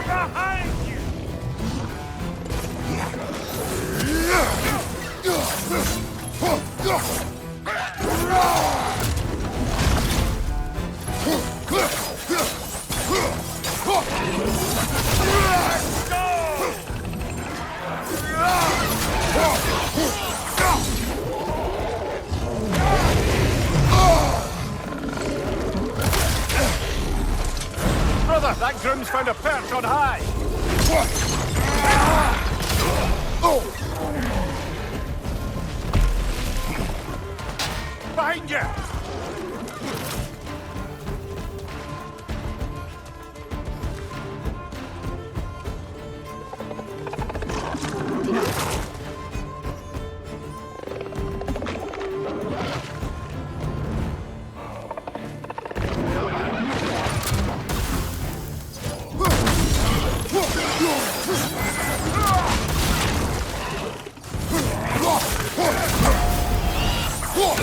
Behind you! Brother, that groom's found a perch on high! Behind you!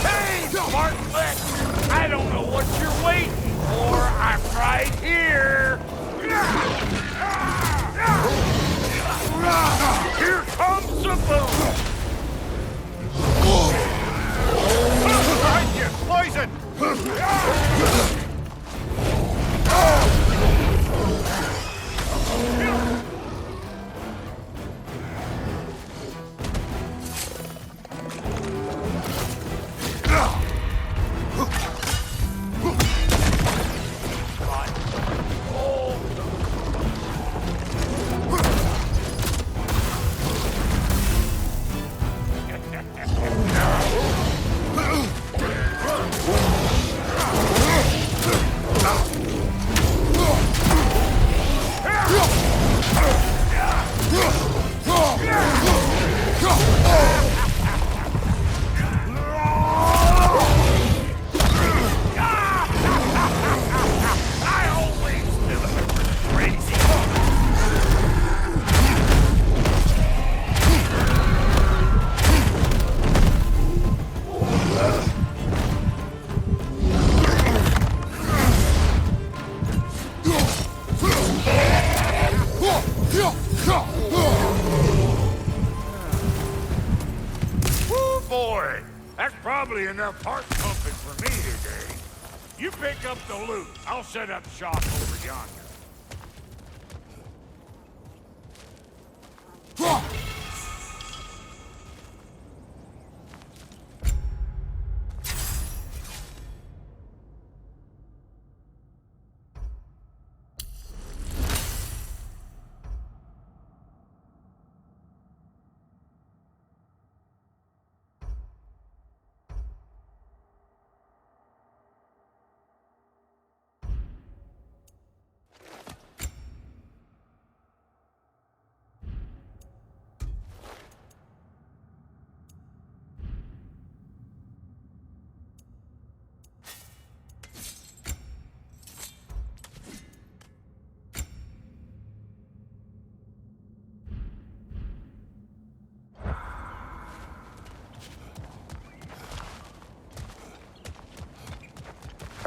Hey, Bartlett! I don't know what you're waiting for. I'm right here. Here comes the boom. Behind you, poison! Boy, that's probably enough heart pumping for me today. You pick up the loot. I'll set up shop over yonder.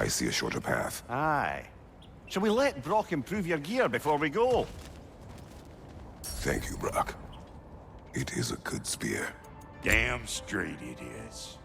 I see a shorter path. Aye. Shall we let Brock improve your gear before we go? Thank you, Brock. It is a good spear. Damn straight it is.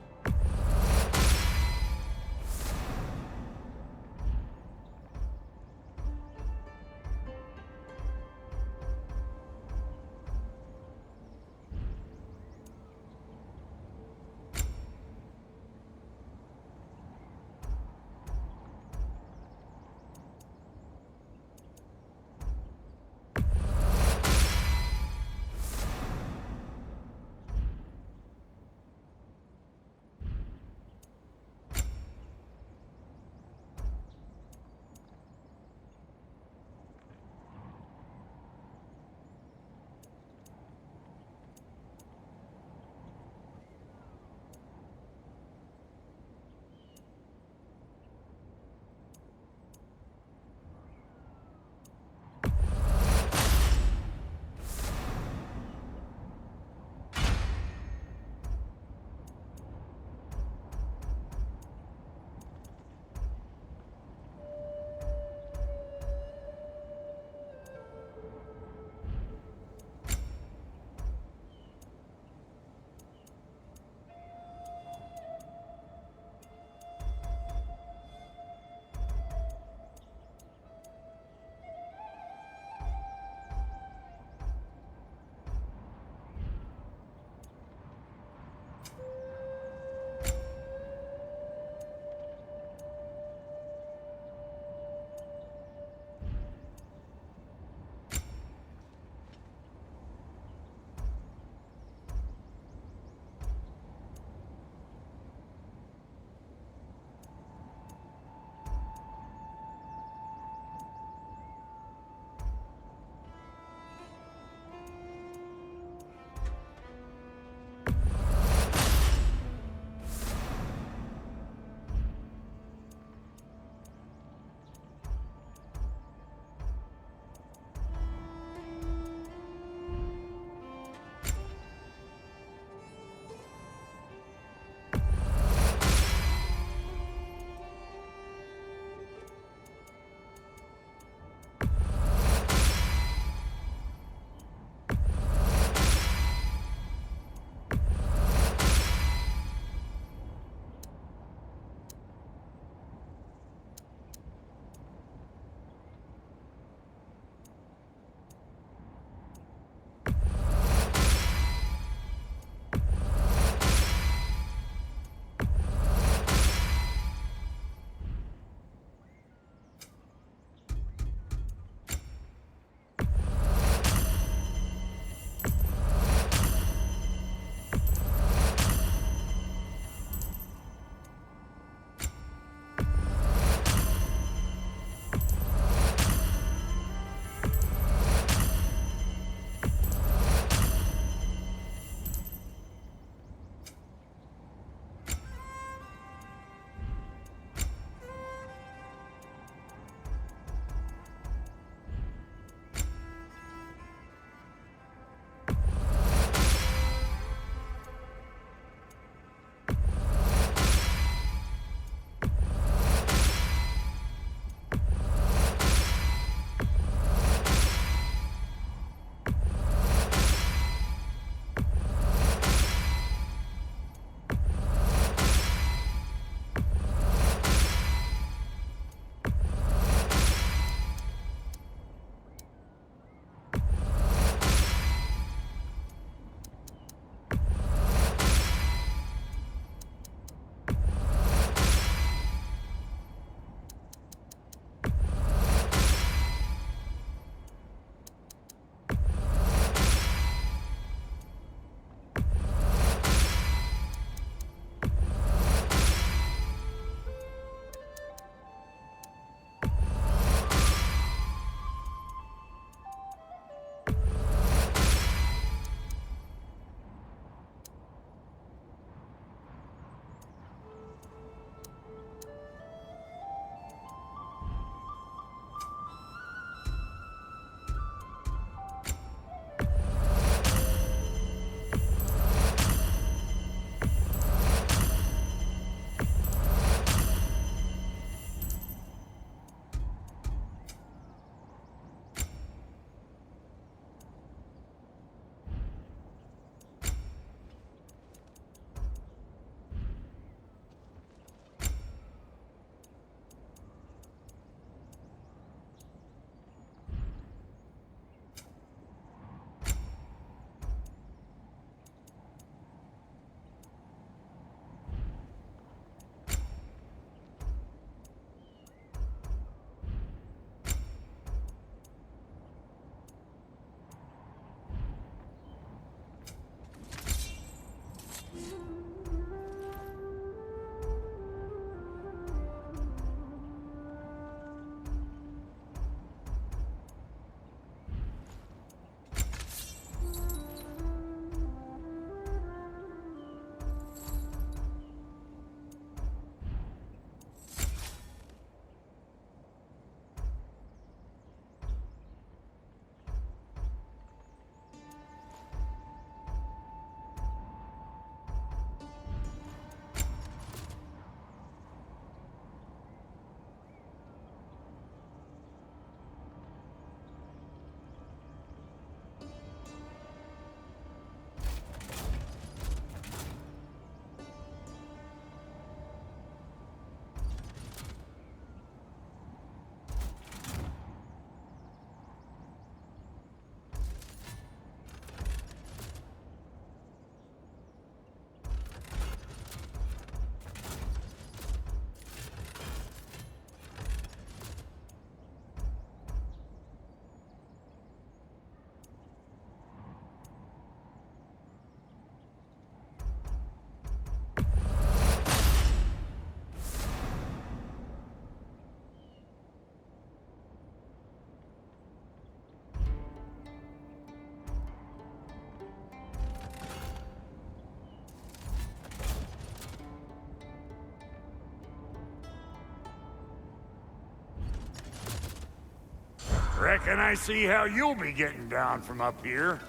Reckon I see how you'll be getting down from up here.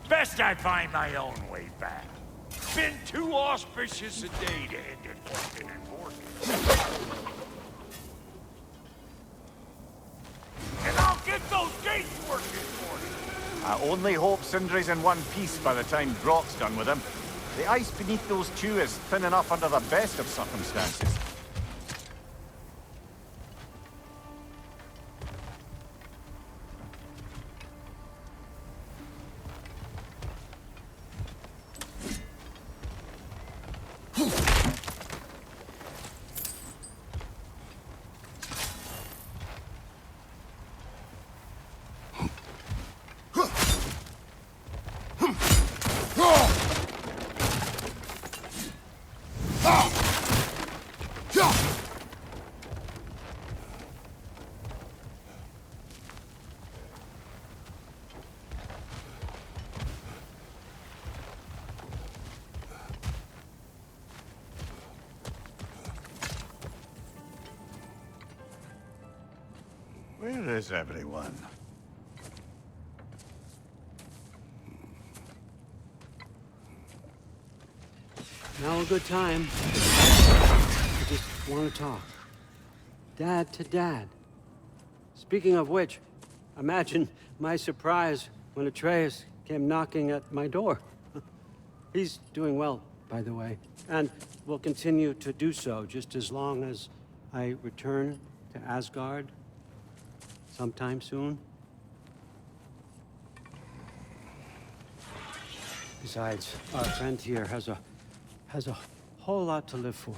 Best I find my own way back. Been too auspicious a day to end it working and working. And I'll get those gates working for you. I only hope Sindri's in one piece by the time Brock's done with him. The ice beneath those two is thin enough under the best of circumstances. Where is everyone? Now a good time. I just want to talk. Dad to Dad. Speaking of which, imagine my surprise when Atreus came knocking at my door. He's doing well, by the way, and will continue to do so just as long as I return to Asgard sometime soon. Besides, our friend here has a whole lot to live for.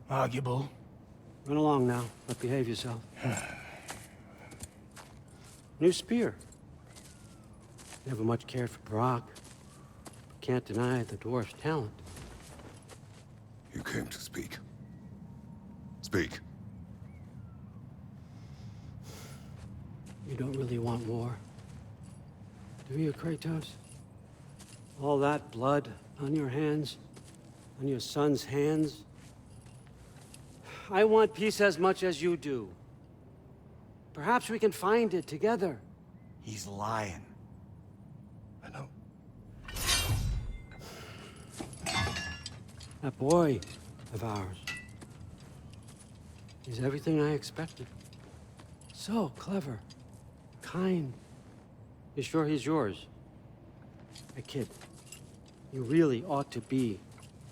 Arguable. Run along now, but behave yourself. New spear. Never much cared for Brock. Can't deny the dwarf's talent. You came to speak. Speak. You don't really want war, do you, Kratos? All that blood on your hands, on your son's hands. I want peace as much as you do. Perhaps we can find it together. He's lying. I know. That boy of ours. He's everything I expected. So clever. Kind. You sure he's yours? Hey, kid, you really ought to be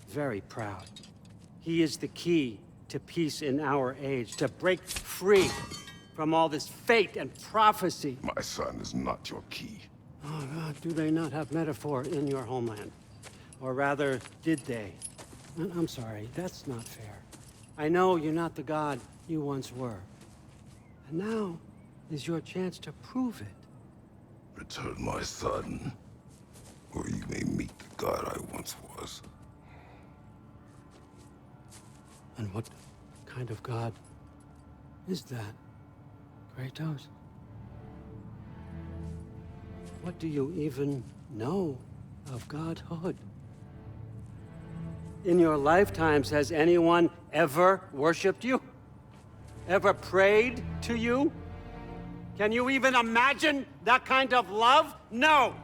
very proud. He is the key to peace in our age, to break free from all this fate and prophecy. My son is not your key. Oh, God, do they not have metaphor in your homeland? Or rather, did they? I'm sorry, that's not fair. I know you're not the god you once were. And now is your chance to prove it. Return my son, or you may meet the god I once was. And what kind of god is that, Kratos? What do you even know of godhood? In your lifetimes, has anyone ever worshipped you? Ever prayed to you? Can you even imagine that kind of love? No!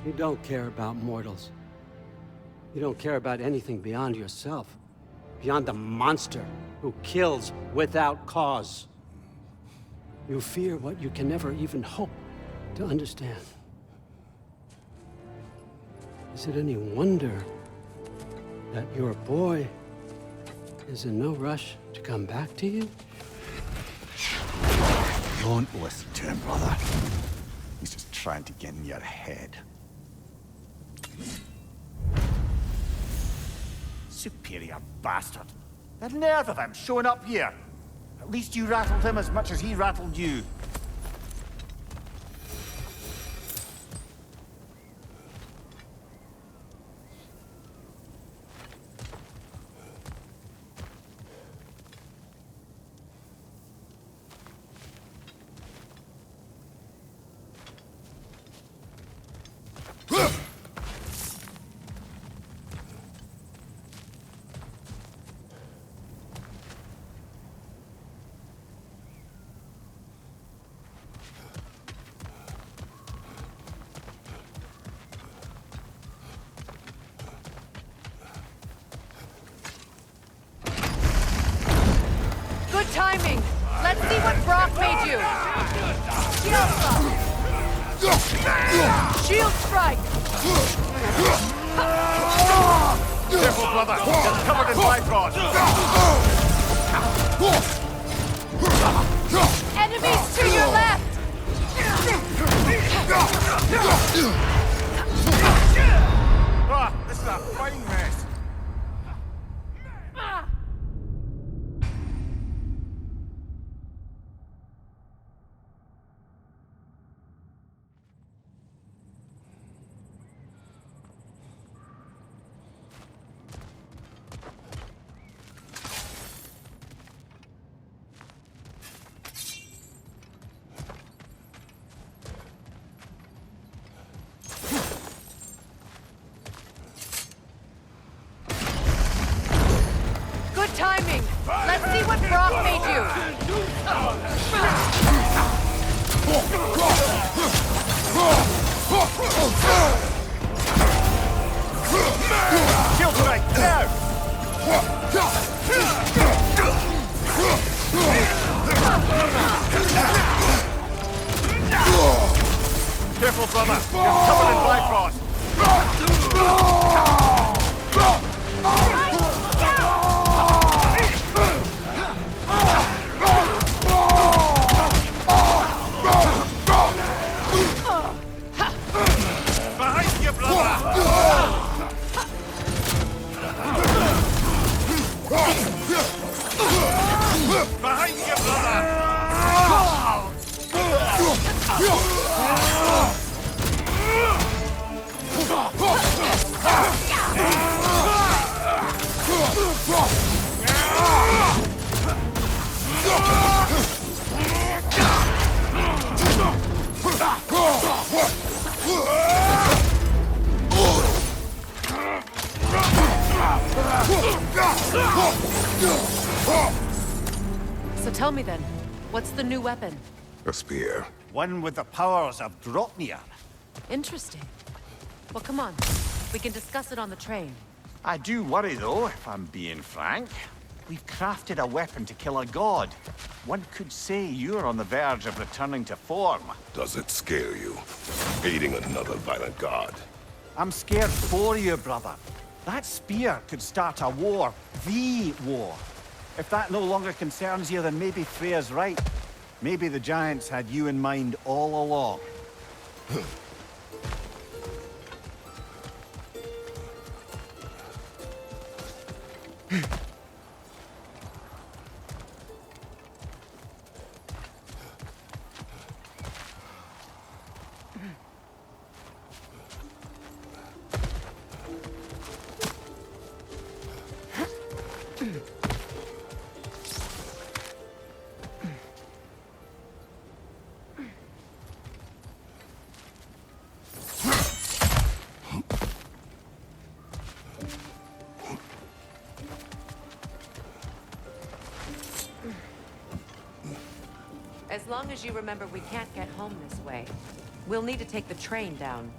You don't care about mortals. You don't care about anything beyond yourself. Beyond the monster who kills without cause. You fear what you can never even hope to understand. Is it any wonder that your boy is in no rush to come back to you? Don't listen to him, brother. He's just trying to get in your head. Superior bastard. The nerve of him showing up here. At least you rattled him as much as he rattled you. timing! Let's see what Brock made you! Shield up! Shield strike! Careful, brother! You're covered in bifrost! Enemies to your left! Ah, this is a fine mess! Good timing! Let's see what Brock made you! Shield strike, now! Careful, brother! You're covered in bifrost! Behind you, brother! Behind you, brother! So tell me then, what's the new weapon? A spear. One with the powers of Dropnir. Interesting. Well, come on. We can discuss it on the train. I do worry, though, if I'm being frank. We've crafted a weapon to kill a god. One could say you're on the verge of returning to form. Does it scare you? Aiding another violent god. I'm scared for you, brother. That spear could start a war. The war. If that no longer concerns you, then maybe Freya's right. Maybe the Giants had you in mind all along. As long as you remember we can't get home this way, we'll need to take the train down.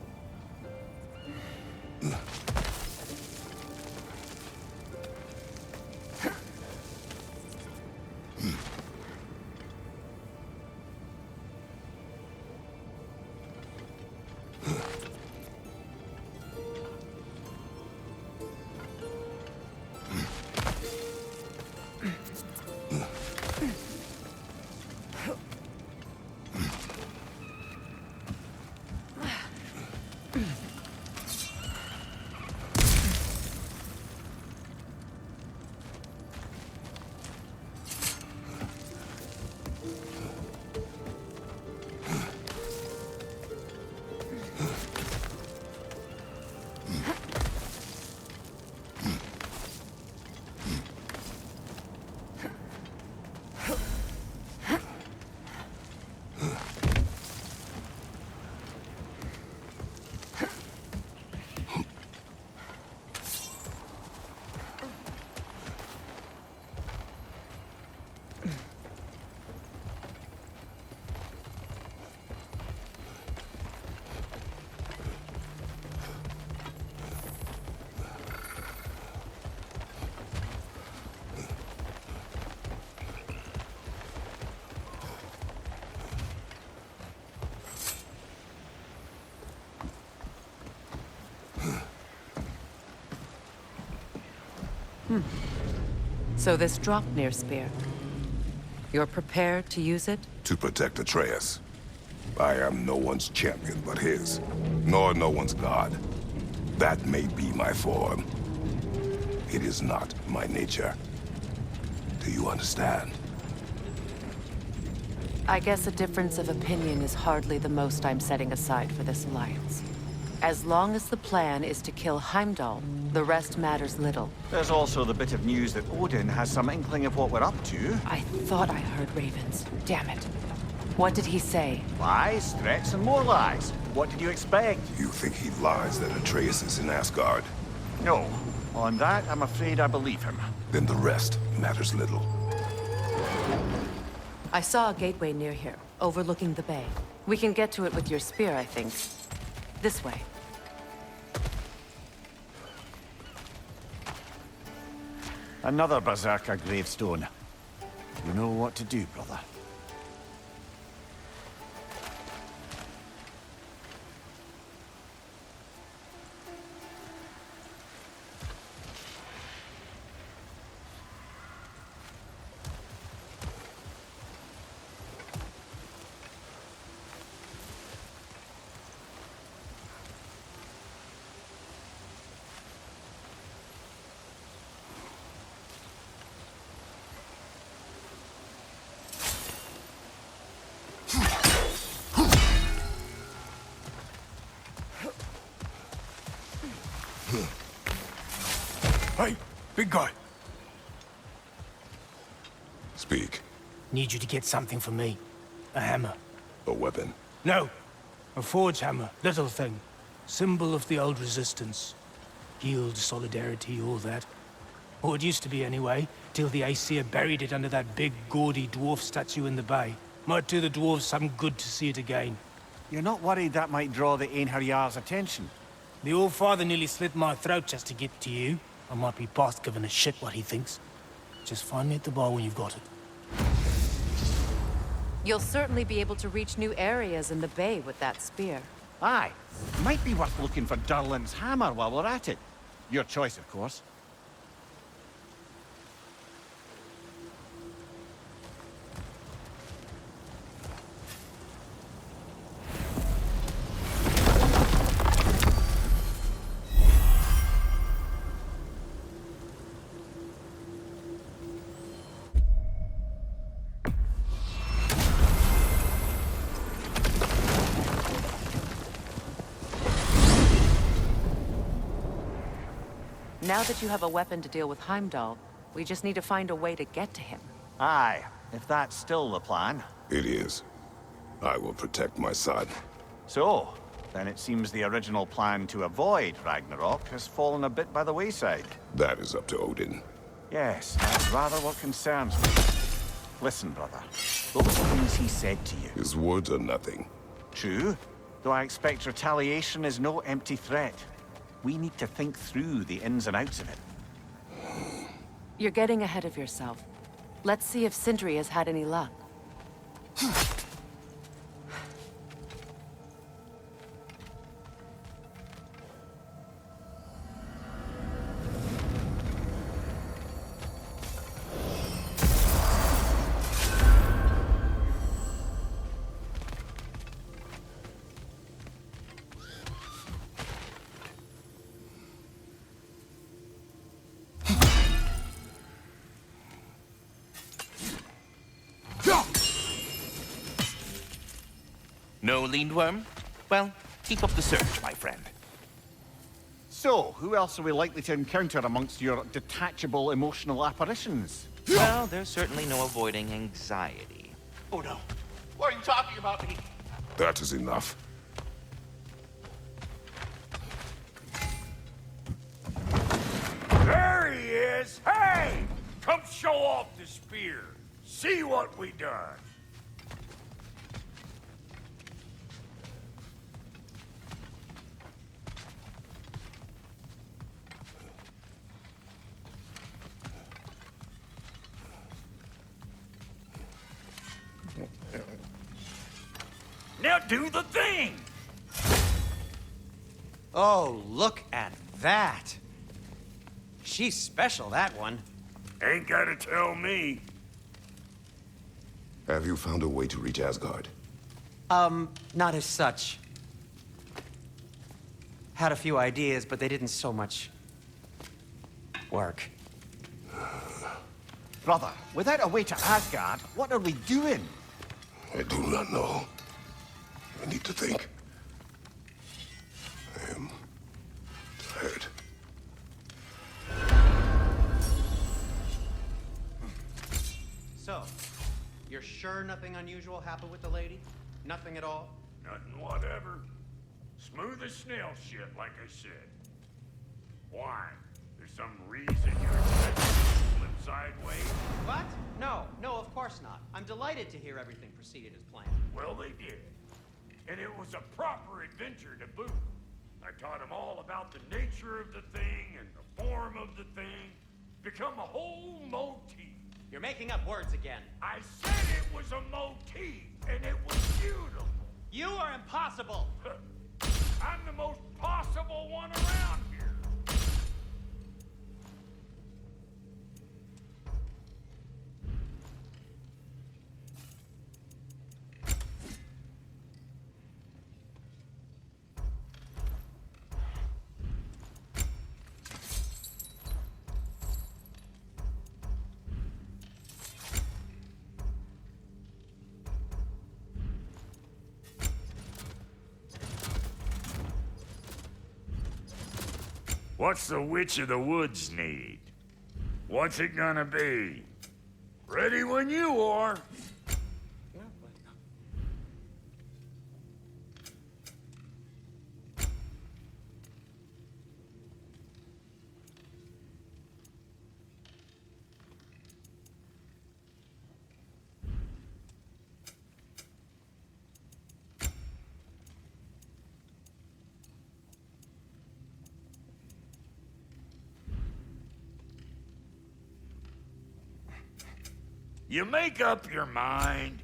So this Draupnir spear. You're prepared to use it? To protect Atreus. I am no one's champion but his, nor no one's god. That may be my form. It is not my nature. Do you understand? I guess a difference of opinion is hardly the most I'm setting aside for this alliance. As long as the plan is to kill Heimdall, the rest matters little. There's also the bit of news that Odin has some inkling of what we're up to. I thought I heard ravens. Damn it. What did he say? Lies, threats, and more lies. What did you expect? You think he lies that Atreus is in Asgard? No. On that, I'm afraid I believe him. Then the rest matters little. I saw a gateway near here, overlooking the bay. We can get to it with your spear, I think. This way. Another Berserker gravestone. You know what to do, brother. Hey, big guy. Speak. Need you to get something for me. A hammer. A weapon. No. A forge hammer. Little thing. Symbol of the old resistance. Guild, solidarity, all that. Or it used to be anyway, till the Aesir buried it under that big, gaudy dwarf statue in the bay. Might do the dwarves some good to see it again. You're not worried that might draw the Einherjar's attention? The old father nearly slit my throat just to get to you. I might be past giving a shit what he thinks. Just find me at the bar when you've got it. You'll certainly be able to reach new areas in the bay with that spear. Aye. Might be worth looking for Durlin's hammer while we're at it. Your choice, of course. Now that you have a weapon to deal with Heimdall, we just need to find a way to get to him. Aye, if that's still the plan. It is. I will protect my son. So, then it seems the original plan to avoid Ragnarok has fallen a bit by the wayside. That is up to Odin. Yes, that's rather what concerns me. Listen, brother. Those things he said to you. His words are nothing. True, though I expect retaliation is no empty threat. We need to think through the ins and outs of it. You're getting ahead of yourself. Let's see if Sindri has had any luck. No Lindworm? Well, keep up the search, my friend. So, who else are we likely to encounter amongst your detachable emotional apparitions? Well, there's certainly no avoiding anxiety. Oh no. Why are you talking about me? That is enough. There he is! Hey! Come show off the spear. See what we done. Now do the thing! Oh, look at that! She's special, that one. Ain't gotta tell me. Have you found a way to reach Asgard? Not as such. Had a few ideas, but they didn't so much work. Brother, without a way to Asgard, what are we doing? I do not know. I need to think. I am tired. So, you're sure nothing unusual happened with the lady? Nothing at all? Nothing whatever. Smooth as snail shit, like I said. Why? There's some reason you're expecting to flip sideways? What? No, of course not. I'm delighted to hear everything proceeded as planned. Well, they did. And it was a proper adventure to boot. I taught them all about the nature of the thing and the form of the thing. Become a whole motif. You're making up words again. I said it was a motif, and it was beautiful. You are impossible! I'm the most possible one around here. What's the Witch of the Woods need? What's it gonna be? Ready when you are. You make up your mind.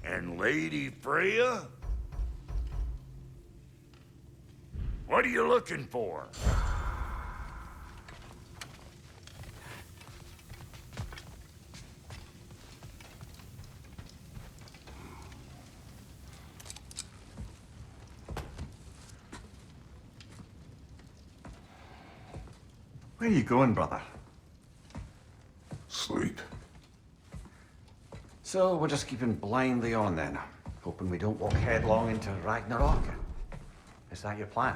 And Lady Freya? What are you looking for? Where are you going, brother? Sleep. So we're just keeping blindly on then, hoping we don't walk headlong into Ragnarok. Is that your plan?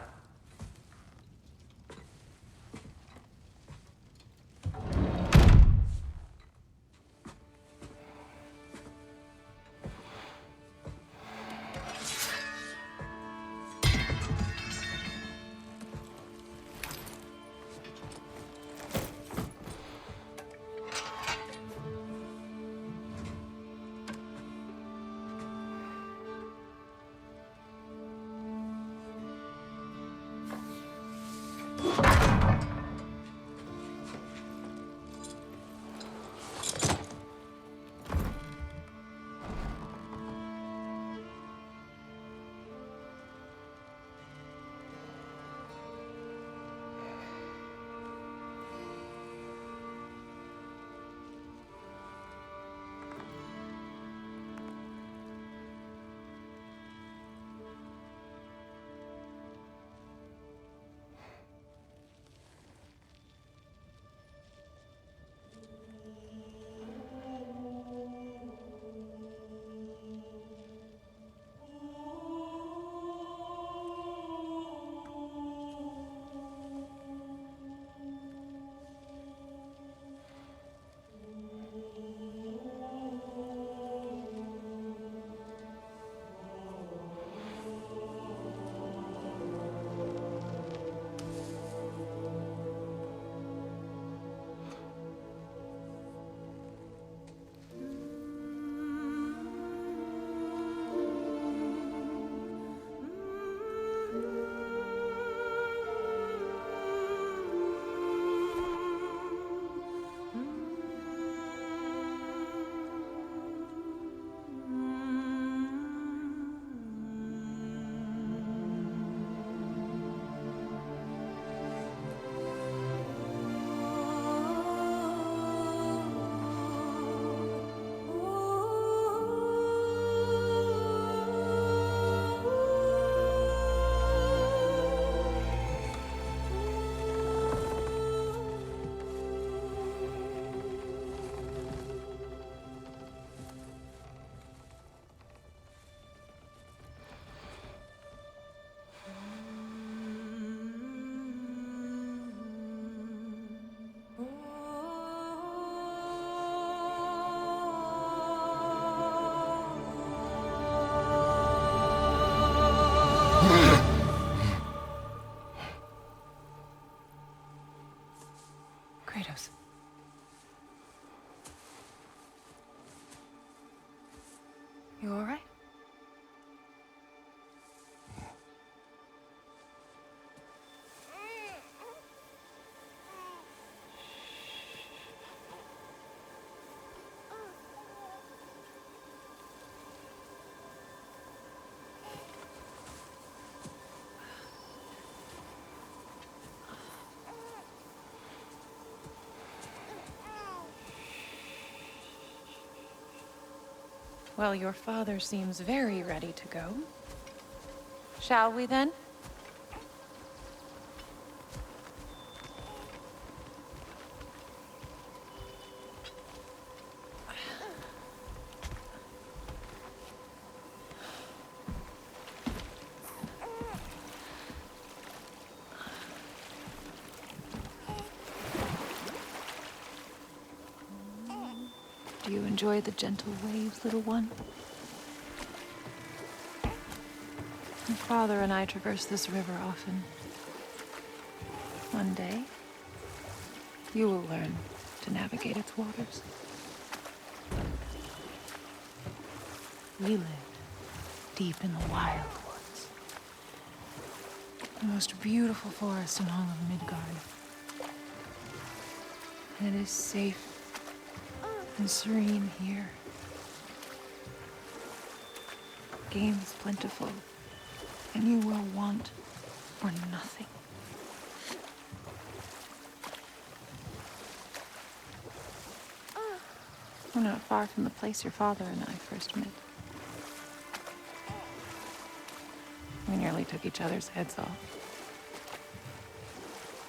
You all right? Well, your father seems very ready to go. Shall we then? Do you enjoy the gentle waves, little one? Your father and I traverse this river often. One day, you will learn to navigate its waters. We live deep in the wild woods. The most beautiful forest in all of Midgard. And it is safe and serene here. Game is plentiful, and you will want for nothing. We're not far from the place your father and I first met. We nearly took each other's heads off.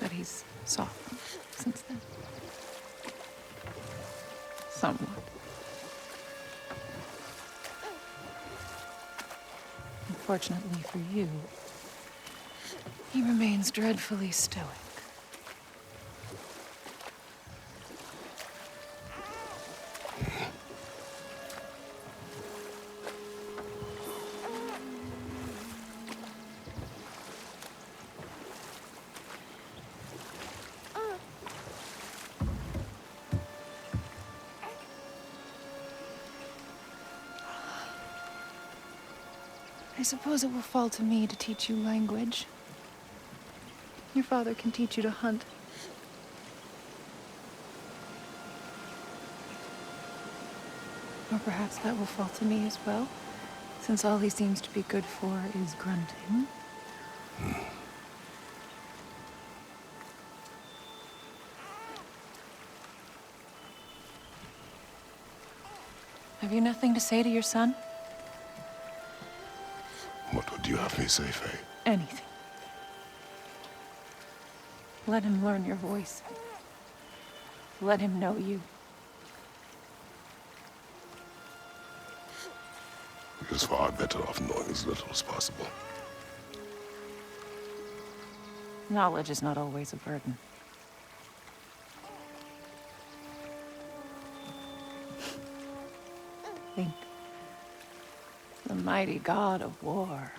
But he's softened since then. Somewhat. Unfortunately for you, he remains dreadfully stoic. I suppose it will fall to me to teach you language. Your father can teach you to hunt. Or perhaps that will fall to me as well, since all he seems to be good for is grunting. Have you nothing to say to your son? What would you have me say, Faye? Anything. Let him learn your voice. Let him know you. He is far better off knowing as little as possible. Knowledge is not always a burden. Think. The mighty god of war,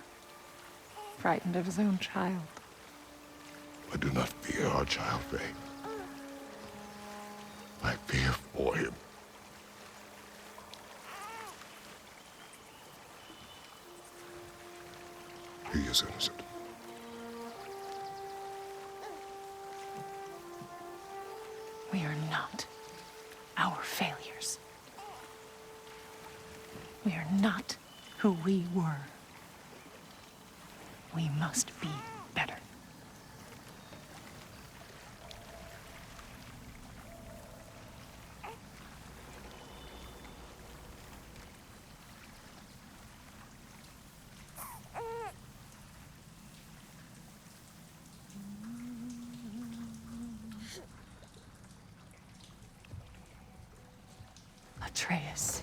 frightened of his own child. I do not fear our child, Faye. I fear for him. He is innocent. We are not our failures. We are not who we were. We must be better. Atreus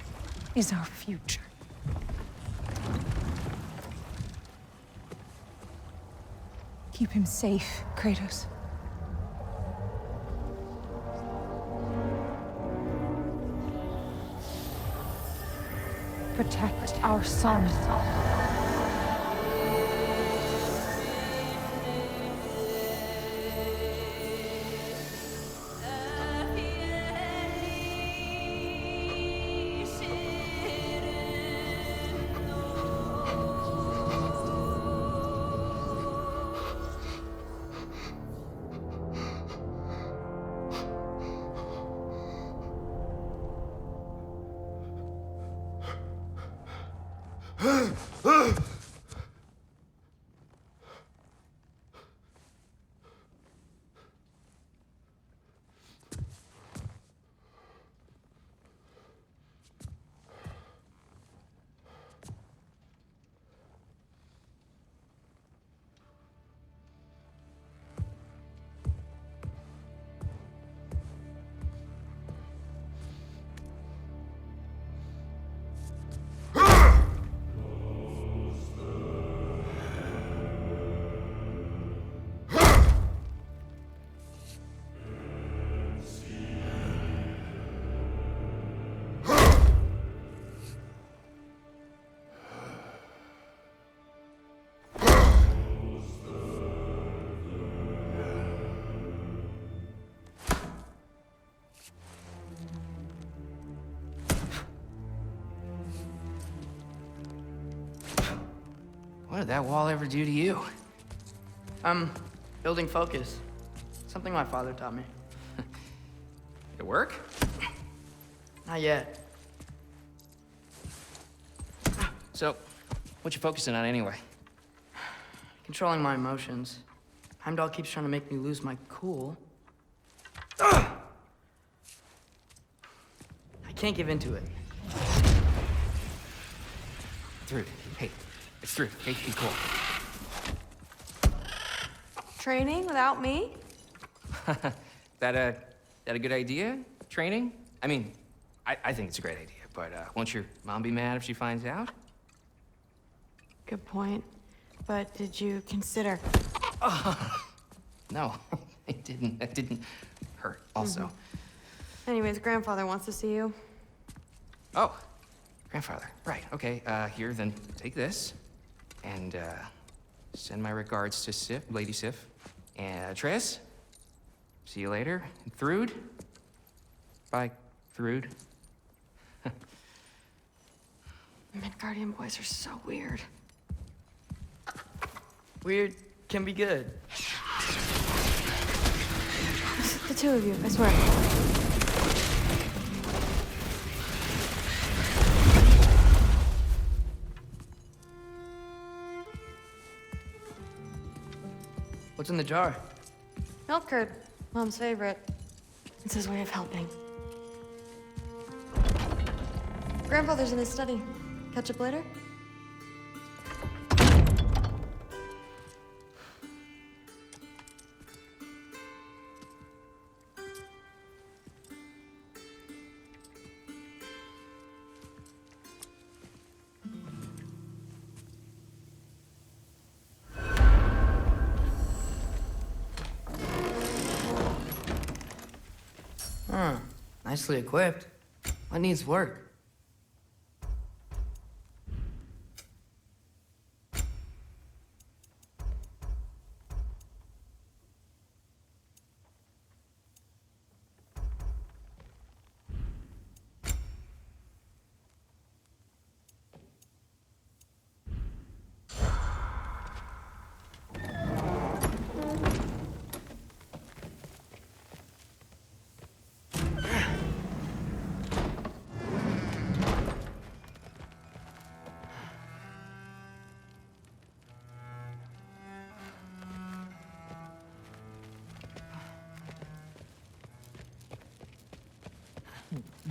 is our future. Keep him safe, Kratos. Protect our son. What did that wall ever do to you? Building focus. Something my father taught me. Did it work? Not yet. So, what you focusing on anyway? Controlling my emotions. Heimdall keeps trying to make me lose my cool. I can't give into it. Through. Hey, it's through. Hey, be cool. Training without me? That a good idea? Training? I mean, I think it's a great idea, but won't your mom be mad if she finds out? Good point. But did you consider... No, it didn't. That didn't hurt, also. Anyways, grandfather wants to see you. Oh, grandfather. Right, okay. Here, then take this. And, send my regards to Sif, Lady Sif. And, Triss. See you later. And Thrud. Bye, Thrud. Midgardian boys are so weird. Weird can be good. The two of you, I swear. What's in the jar? Milk curd, Mom's favorite. It's his way of helping. Grandfather's in his study. Catch up later? Huh. Nicely equipped. What needs work?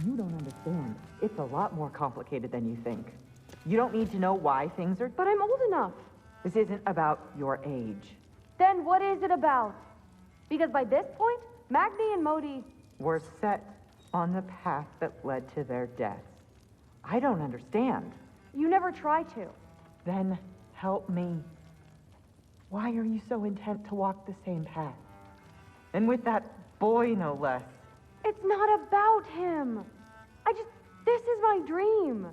You don't understand. It's a lot more complicated than you think. You don't need to know why things are... But I'm old enough. This isn't about your age. Then what is it about? Because by this point, Magni and Modi... We're set on the path that led to their deaths. I don't understand. You never try to. Then help me. Why are you so intent to walk the same path? And with that boy, no less. It's not about him. This is my dream.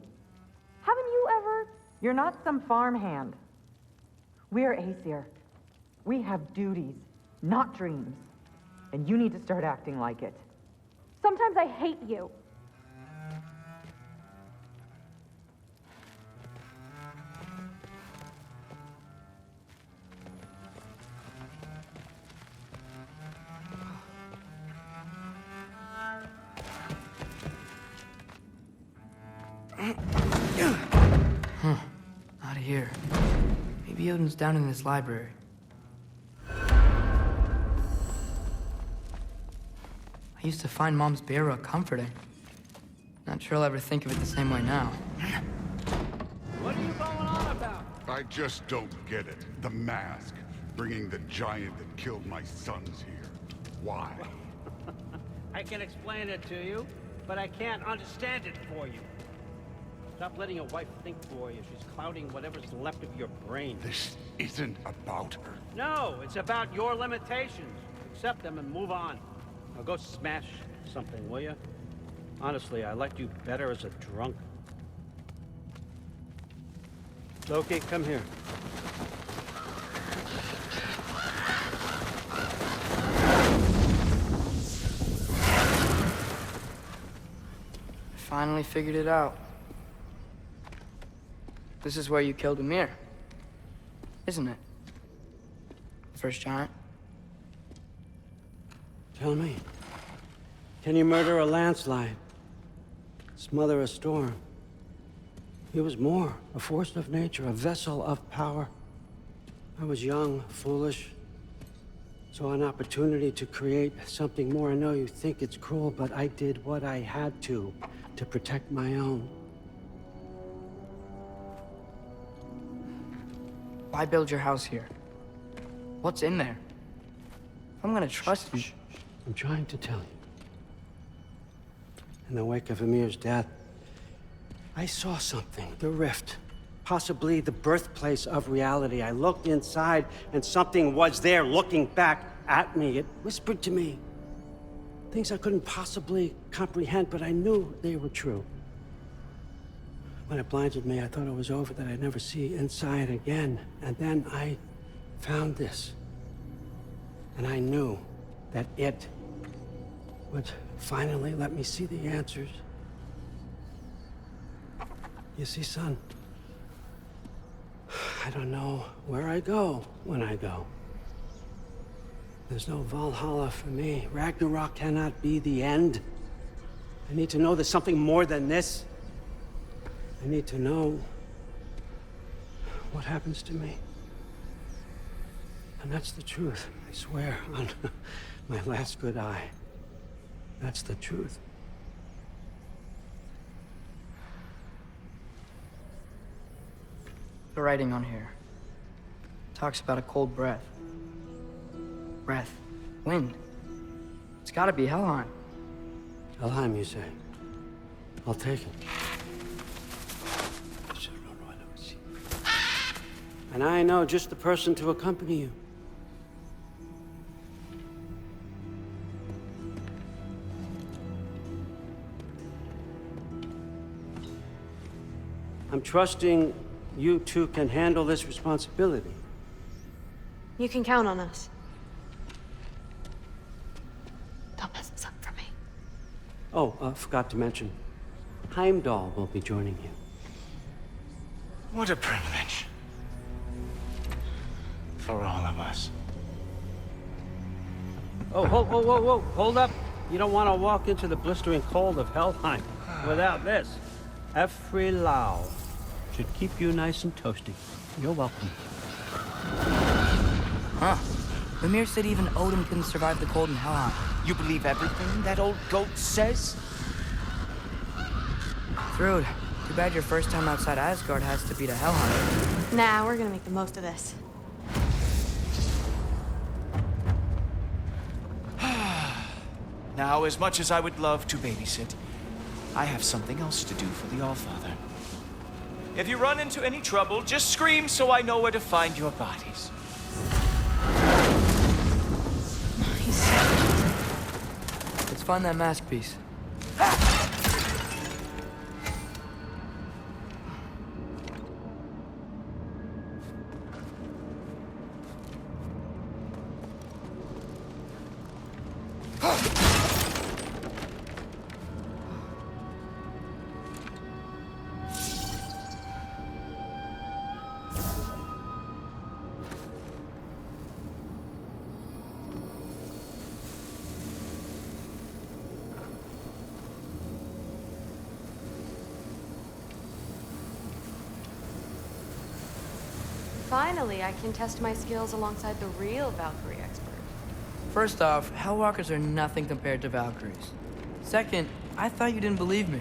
Haven't you ever... You're not some farmhand. We're Aesir. We have duties, not dreams. And you need to start acting like it. Sometimes I hate you. here. Maybe Odin's down in this library. I used to find Mom's Beira comforting. Not sure I'll ever think of it the same way now. What are you going on about? I just don't get it. The mask. Bringing the giant that killed my sons here. Why? I can explain it to you, but I can't understand it for you. Stop letting your wife think for you. She's clouding whatever's left of your brain. This isn't about her. No, it's about your limitations. Accept them and move on. Now go smash something, will you? Honestly, I liked you better as a drunk. Loki, come here. Finally figured it out. This is where you killed Ymir, isn't it? The first giant? Tell me, can you murder a landslide? Smother a storm? He was more, a force of nature, a vessel of power. I was young, foolish, saw an opportunity to create something more. I know you think it's cruel, but I did what I had to protect my own. Why build your house here? What's in there? I'm gonna trust you. I'm trying to tell you. In the wake of Ymir's death, I saw something, the rift, possibly the birthplace of reality. I looked inside, and something was there looking back at me. It whispered to me things I couldn't possibly comprehend, but I knew they were true. When it blinded me, I thought it was over, that I'd never see inside again. And then I found this. And I knew that it would finally let me see the answers. You see, son, I don't know where I go when I go. There's no Valhalla for me. Ragnarok cannot be the end. I need to know there's something more than this. I need to know what happens to me. And that's the truth, I swear, on my last good eye. That's the truth. The writing on here talks about a cold breath. Breath. Wind. It's gotta be Helheim. Helheim, you say? I'll take it. And I know just the person to accompany you. I'm trusting you two can handle this responsibility. You can count on us. Don't mess this up for me. Oh, forgot to mention, Heimdall will be joining you. What a privilege. For all of us. Oh, whoa, hold up. You don't want to walk into the blistering cold of Helheim without this. Every Lau should keep you nice and toasty. You're welcome. Huh. Ymir said even Odin couldn't survive the cold in Helheim. You believe everything that old goat says? Thrud, too bad your first time outside Asgard has to be to Helheim. Nah, we're gonna make the most of this. Now, as much as I would love to babysit, I have something else to do for the Allfather. If you run into any trouble, just scream so I know where to find your bodies. Let's find that mask piece. Finally, I can test my skills alongside the real Valkyrie expert. First off, Hellwalkers are nothing compared to Valkyries. Second, I thought you didn't believe me.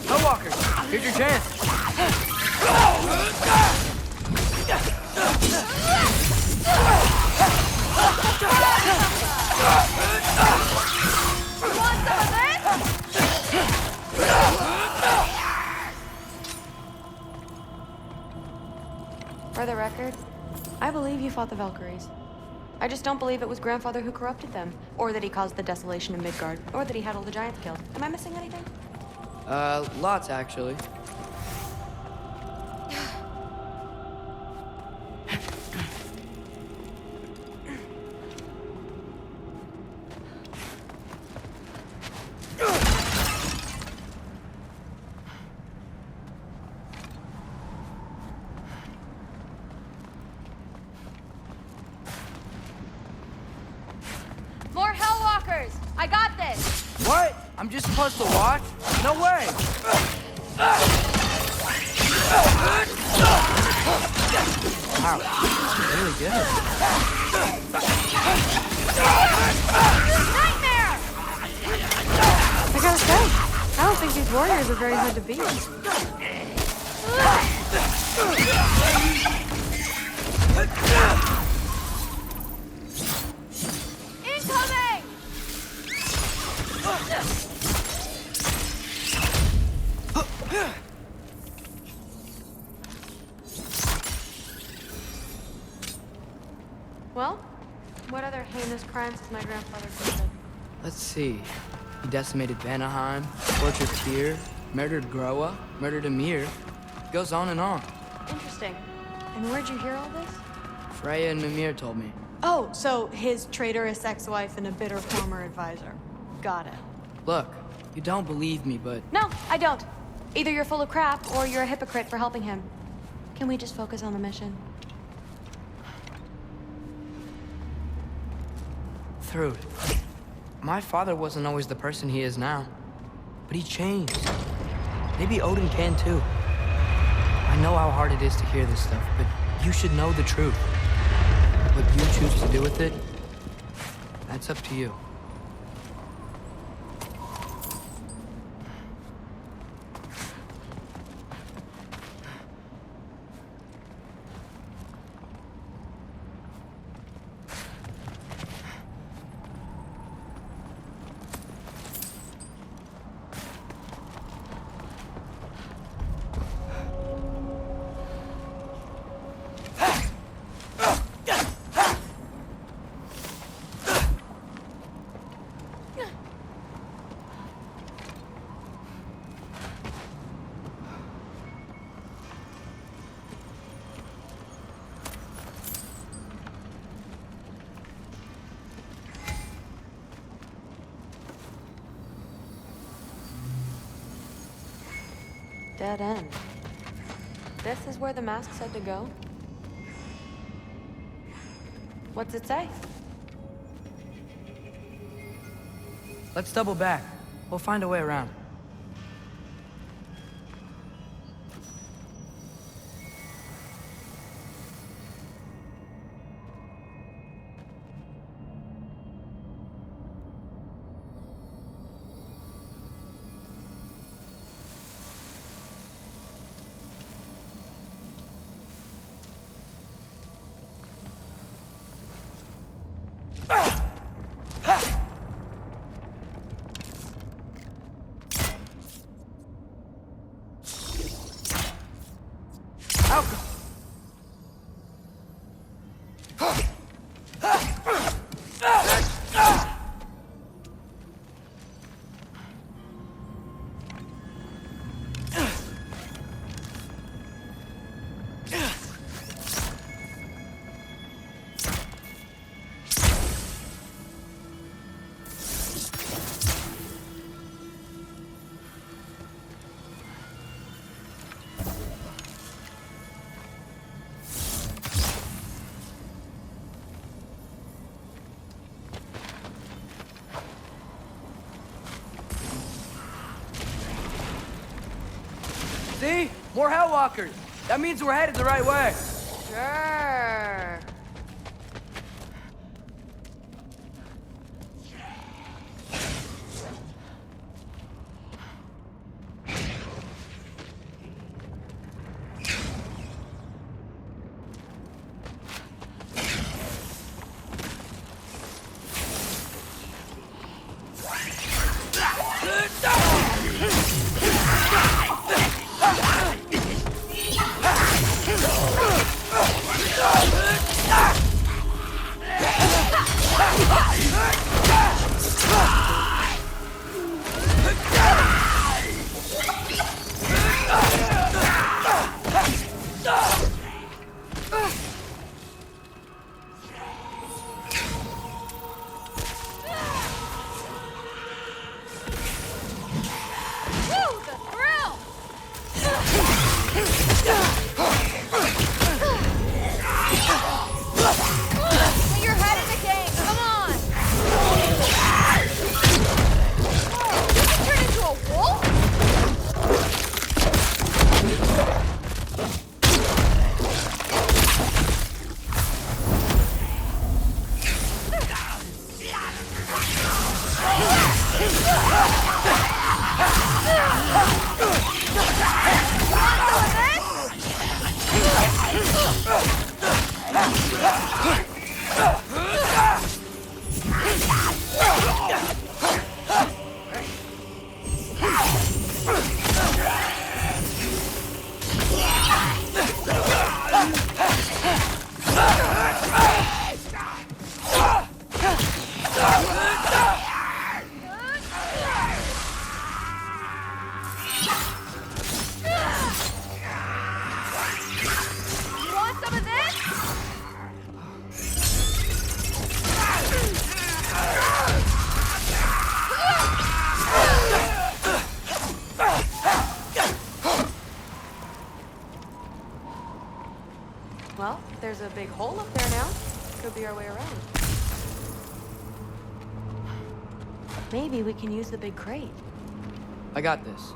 Hellwalkers, here's your chance. For the record, I believe you fought the Valkyries. I just don't believe it was Grandfather who corrupted them, or that he caused the desolation in Midgard, or that he had all the giants killed. Am I missing anything? Lots actually. More Hellwalkers! I got this! What? I'm just supposed to watch? No way! Wow, really good. Nightmare! I gotta say, I don't think these warriors are very hard to beat. Incoming! Well, what other heinous crimes has my grandfather committed? Let's see. He decimated Vanaheim, tortured Tyr, murdered Groa, murdered Emir. Goes on and on. Interesting. And where'd you hear all this? Freya and Mimir told me. Oh, so his traitorous ex-wife and a bitter former advisor. Got it. Look, you don't believe me, but No, I don't. Either you're full of crap, or you're a hypocrite for helping him. Can we just focus on the mission? Thrud, my father wasn't always the person he is now. But he changed. Maybe Odin can too. I know how hard it is to hear this stuff, but you should know the truth. What you choose to do with it, that's up to you. Dead end. This is where the mask said to go? What's it say? Let's double back. We'll find a way around. See? More Hellwalkers. That means we're headed the right way. Sure. Well, there's a big hole up there now. Could be our way around. Maybe we can use the big crate. I got this.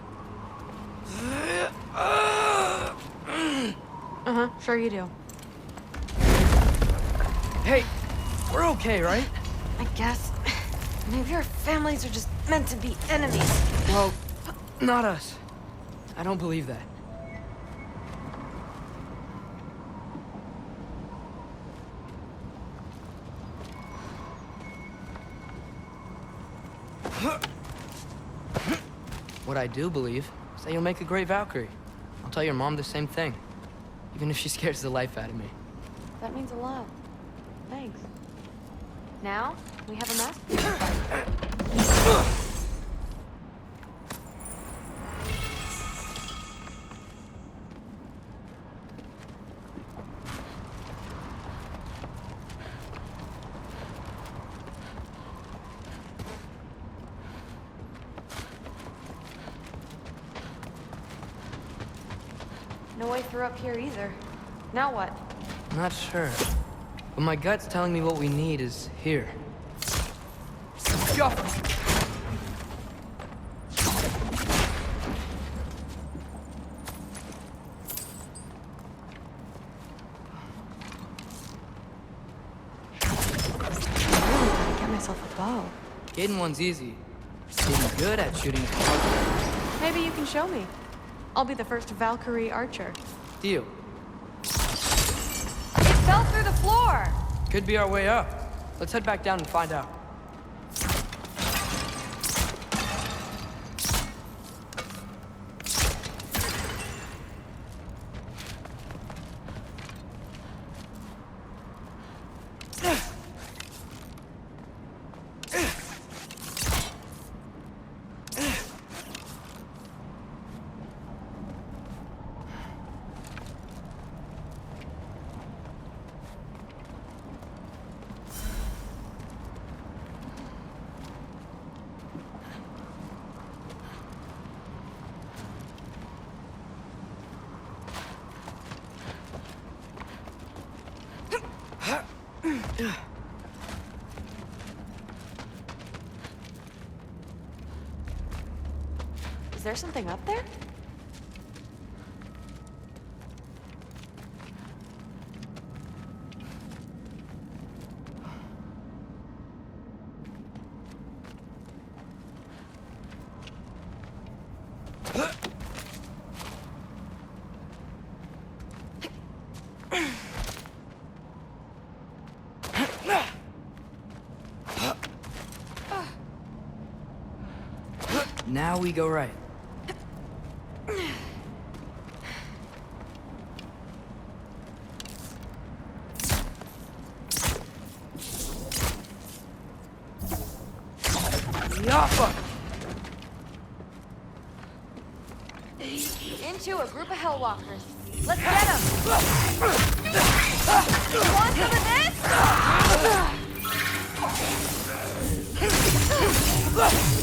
Uh-huh, sure you do. Hey, we're okay, right? I guess. Maybe our families are just meant to be enemies. Well, not us. I don't believe that. What I do believe is that you'll make a great Valkyrie. I'll tell your mom the same thing, even if she scares the life out of me. That means a lot. Thanks. Now, we have a map? No way through up here either. Now what? Not sure. But my gut's telling me what we need is here. Go! Get myself a bow. Getting one's easy. Getting good at shooting. Maybe you can show me. I'll be the first Valkyrie archer. Deal. It fell through the floor! Could be our way up. Let's head back down and find out. Is there something up there? Now we go right. Yappa! Into a group of Hellwalkers. Let's get them! You want some of this?